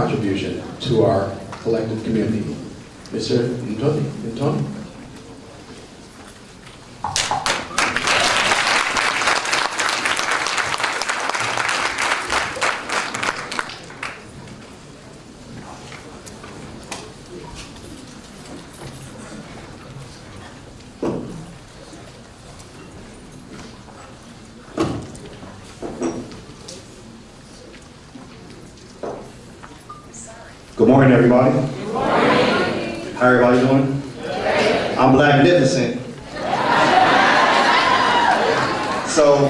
contribution to our collective community. Mr. Ntonni. Good morning, everybody. Good morning. How everybody doing? Great. I'm Blacknificent. So,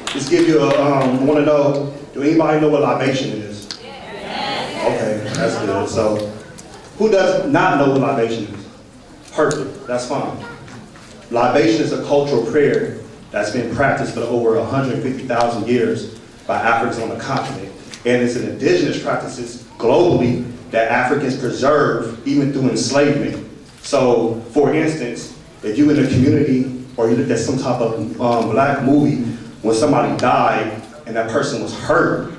just give you a, want to know, do anybody know what libation is? Yes. Okay, that's good. So, who does not know what libation is? Perfect, that's fine. Libation is a cultural prayer that's been practiced for over 150,000 years by Africans on the continent. And it's an indigenous practices globally that Africans preserve even through enslavement. So, for instance, if you in a community or you looked at some type of black movie when somebody died and that person was hurt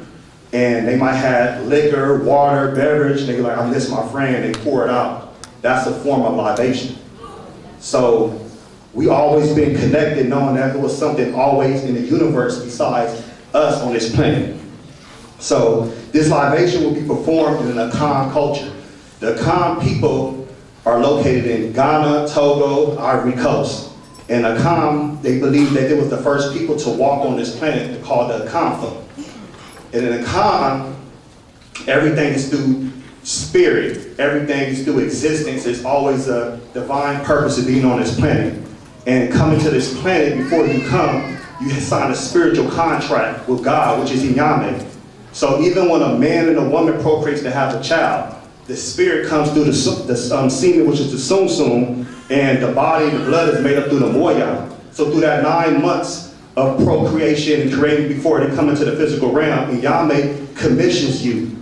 and they might have liquor, water, beverage, they like, I miss my friend, they pour it out. That's a form of libation. So, we always been connected knowing that there was something always in the universe besides us on this planet. So this libation will be performed in an Akan culture. The Akan people are located in Ghana, Togo, Ivory Coast. And Akan, they believe that they was the first people to walk on this planet called the Akan folk. And in Akan, everything is through spirit. Everything is through existence. There's always a divine purpose of being on this planet. And coming to this planet, before you come, you sign a spiritual contract with God, which is Inyame. So even when a man and a woman procreates to have a child, the spirit comes through the semen, which is the sum sum, and the body, the blood is made up through the moya. So through that 9 months of procreation and creating before they come into the physical realm, Inyame commissions you,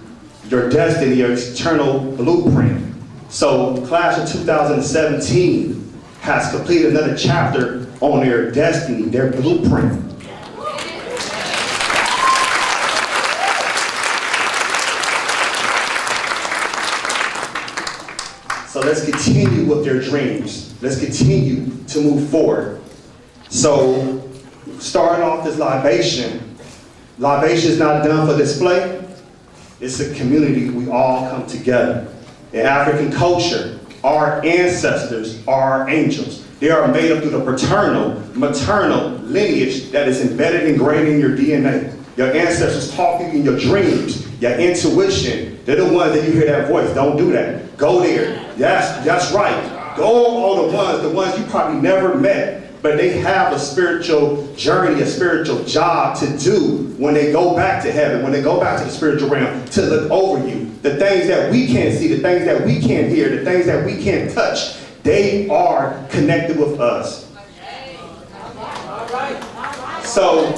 your destiny, your eternal blueprint. So class of 2017 has completed another chapter on their destiny, their blueprint. So let's continue with their dreams. Let's continue to move forward. So starting off this libation is not done for display. It's a community. We all come together. In African culture, our ancestors are angels. They are made up through the paternal, maternal lineage that is embedded, ingrained in your DNA. Your ancestors talk to you in your dreams, your intuition. They're the ones that you hear that voice. Don't do that. Go there. Yes, that's right. Go on the ones you probably never met, but they have a spiritual journey, a spiritual job to do when they go back to heaven, when they go back to the spiritual realm, to look over you. The things that we can't see, the things that we can't hear, the things that we can't touch, they are connected with us. So,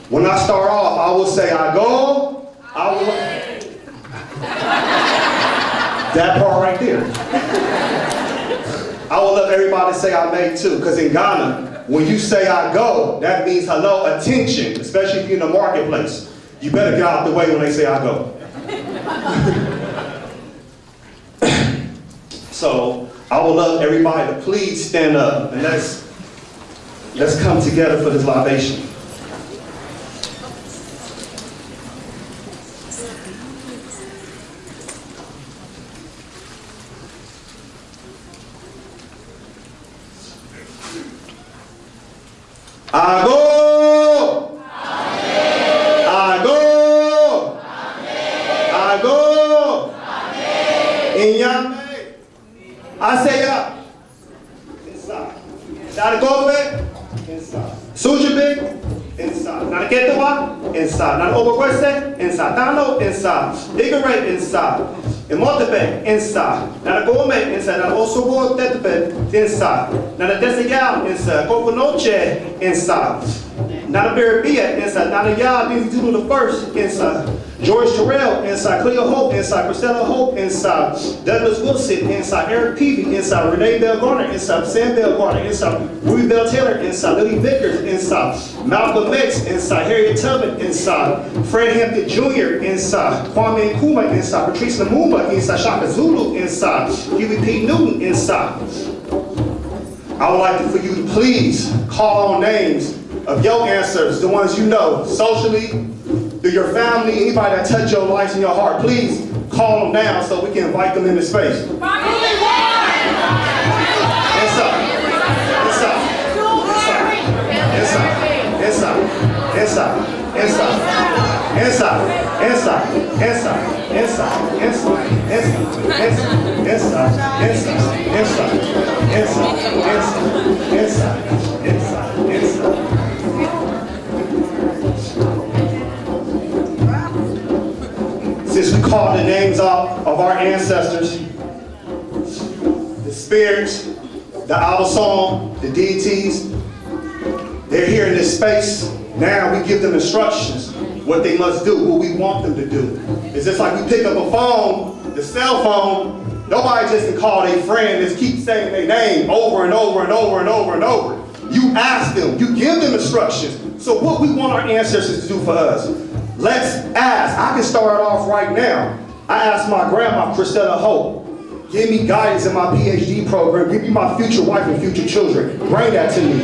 when I start off, I will say, I go, I will. That part right there. I will let everybody say I may too, because in Ghana, when you say I go, that means hello, attention, especially if you're in the marketplace. You better get out the way when they say I go. So, I would love everybody to please stand up and let's come together for this libation. I go. Amen. I go. Amen. I go. Amen. Inyame. I say ya. Inside. Nanagobe. Inside. Sujibe. Inside. Nanaketawa. Inside. Nanaobakwese. Inside. Nano. Inside. Ignorate. Inside. Imotebe. Inside. Nanagome. Inside. Nanaosobo. Tetebe. Inside. Nanadesayam. Inside. Kokonoche. Inside. Not a Barry B inside, not a y'all, these two the first inside. George Terrell inside, Cleo Hope inside, Christella Hope inside, Douglas Wilson inside, Eric Peavy inside, Renee Bell Garner inside, Sam Bell Garner inside, Ruby Bell Taylor inside, Lily Vickers inside, Malcolm X inside, Harriet Tubman inside, Fred Hampton Jr. inside, Kwame Nkrumah inside, Patrice Lumumba inside, Shaka Zulu inside, Huey P. Newton inside. I would like for you to please call on names of your ancestors, the ones you know, socially, through your family, anybody that touched your life and your heart. Please call them down so we can invite them into space. Inside. Since we called the names out of our ancestors, the spirits, the Abba Song, the deities, they're here in this space. Now we give them instructions, what they must do, what we want them to do. It's just like we pick up a phone, the cell phone, nobody just can call their friend, just keep saying their name over and over and over and over and over. You ask them, you give them instructions. So what we want our ancestors to do for us, let's ask. I can start off right now. I asked my grandma, Christella Hope, give me guidance in my PhD program, give me my future wife and future children. Bring that to me.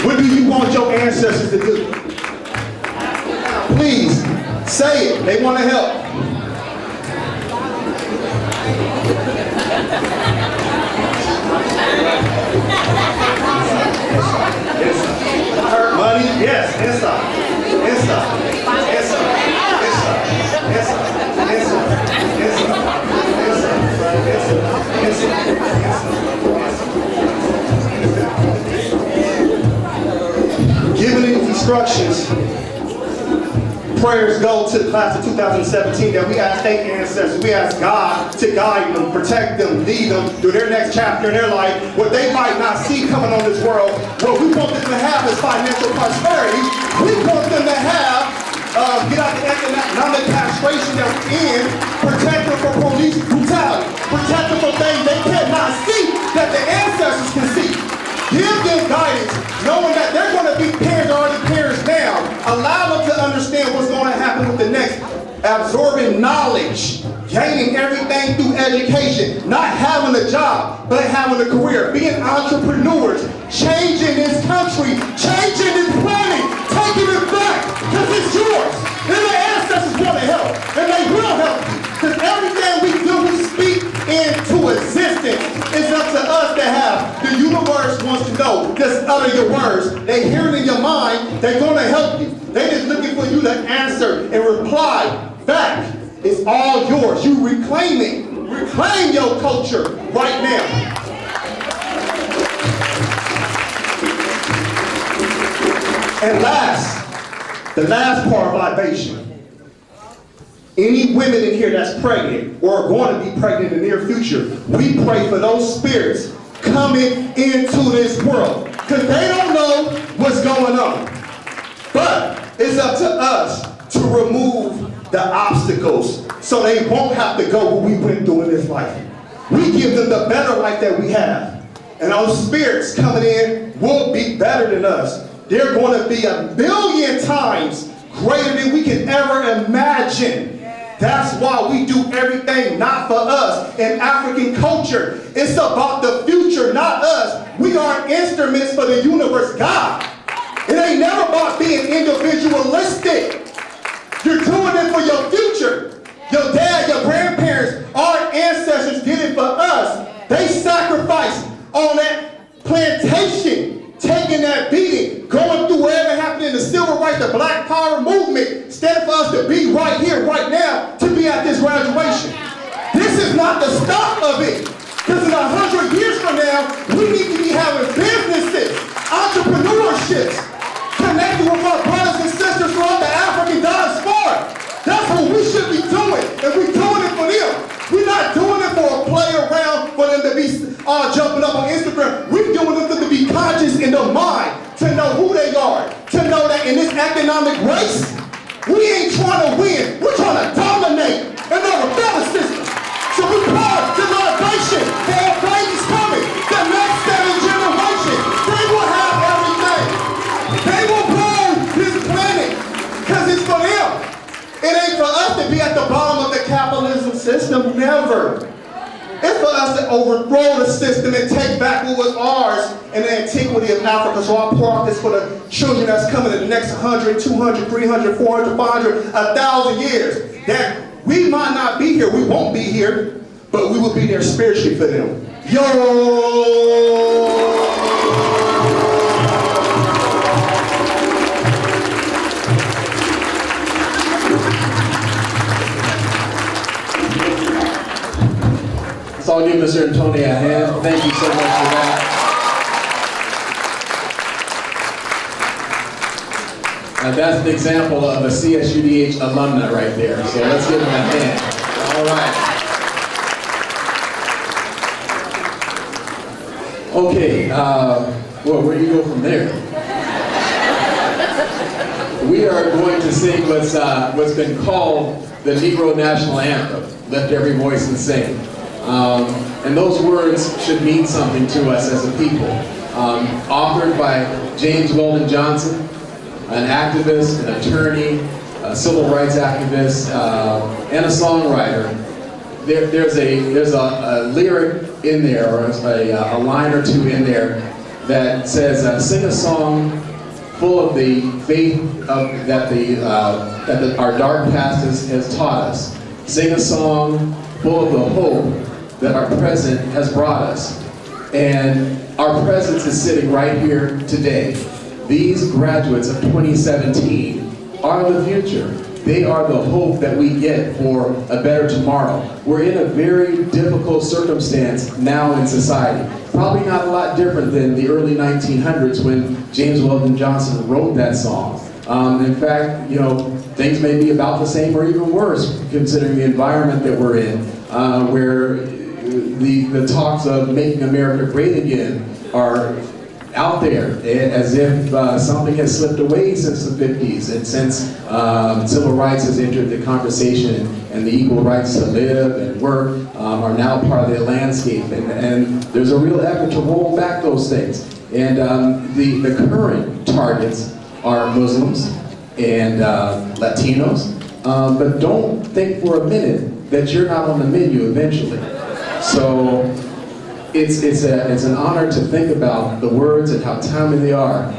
What do you want your ancestors to do? Please, say it. They want to help. Money? Yes, inside. Inside. Inside. Giving these instructions, prayers go to the class of 2017 that we ask their ancestors, we ask God to guide them, protect them, lead them through their next chapter in their life, what they might not see coming on this world. What we want them to have is financial prosperity. We want them to have, get out the economic castration that we're in, protect them from police brutality, protect them from things they cannot see that the ancestors can see. Give them guidance, knowing that they're going to be parents, already parents now. Allow them to understand what's going to happen with the next. Absorbing knowledge, gaining everything through education, not having a job, but having a career, being entrepreneurs, changing this country, changing this planet, taking it back, because it's yours. And the ancestors want to help, and they will help you. Because everything we do, we speak into existence. It's up to us to have. The universe wants to know. Just utter your words. They hear it in your mind. They're going to help you. They're just looking for you to answer and reply back. It's all yours. You reclaim it. Reclaim your culture right now. And last, the last part of libation. Any women in here that's pregnant or are going to be pregnant in the near future, we pray for those spirits coming into this world. Because they don't know what's going on. But it's up to us to remove the obstacles so they won't have to go what we went through in this life. We give them the better life that we have. And those spirits coming in will be better than us. They're going to be 1,000,000 times greater than we can ever imagine. That's why we do everything not for us. In African culture, it's about the future, not us. We are instruments for the universe God. It ain't never about being individualistic. You're doing it for your future. Your dad, your grandparents, our ancestors did it for us. They sacrificed on that plantation, taking that beating, going through whatever happened in the civil rights, the Black Power movement, standing for us to be right here, right now, to be at this graduation. This is not the stop of it. Because in 100 years from now, we need to be having businesses, entrepreneurships, connected with our brothers and sisters throughout the African diaspora. That's what we should be doing, and we're doing it for them. We're not doing it for a play around for them to be jumping up on Instagram. We're doing it for them to be conscious in their mind. economic race. We ain't trying to win. We're trying to dominate another felon system. So we call it the libation for our babies coming. The next generation. They will have everything. They will rule this planet because it's for them. It ain't for us to be at the bottom of the capitalism system. Never. It's for us to overthrow the system and take back what was ours in the antiquity of Africa. So I pour out this for the children that's coming in the next 100, 200, 300, 400, 500, 1,000 years. That we might not be here, we won't be here, but we will be there spiritually for them. Yo! So I'll give Mr. Ntonni a hand. Thank you so much for that. And that's an example of a CSUDH alumna right there. So let's give him a hand. All right. Okay, well, where do you go from there? We are going to sing what's been called the Negro National Anthem. Lift every voice and sing. And those words should mean something to us as a people. Authored by James Weldon Johnson, an activist, an attorney, a civil rights activist, and a songwriter. There's a lyric in there, or a line or two in there, that says, "Sing a song full of the faith that our dark past has taught us. Sing a song full of the hope that our present has brought us." And our presence is sitting right here today. These graduates of 2017 are the future. They are the hope that we get for a better tomorrow. We're in a very difficult circumstance now in society. Probably not a lot different than the early 1900s when James Weldon Johnson wrote that song. In fact, you know, things may be about the same or even worse, considering the environment that we're in, where the talks of making America great again are out there, as if something has slipped away since the 50s, and since civil rights has entered the conversation, and the equal rights to live and work are now part of the landscape, and there's a real effort to roll back those things. And the current targets are Muslims and Latinos, but don't think for a minute that you're not on the menu eventually. So it's an honor to think about the words and how timely they are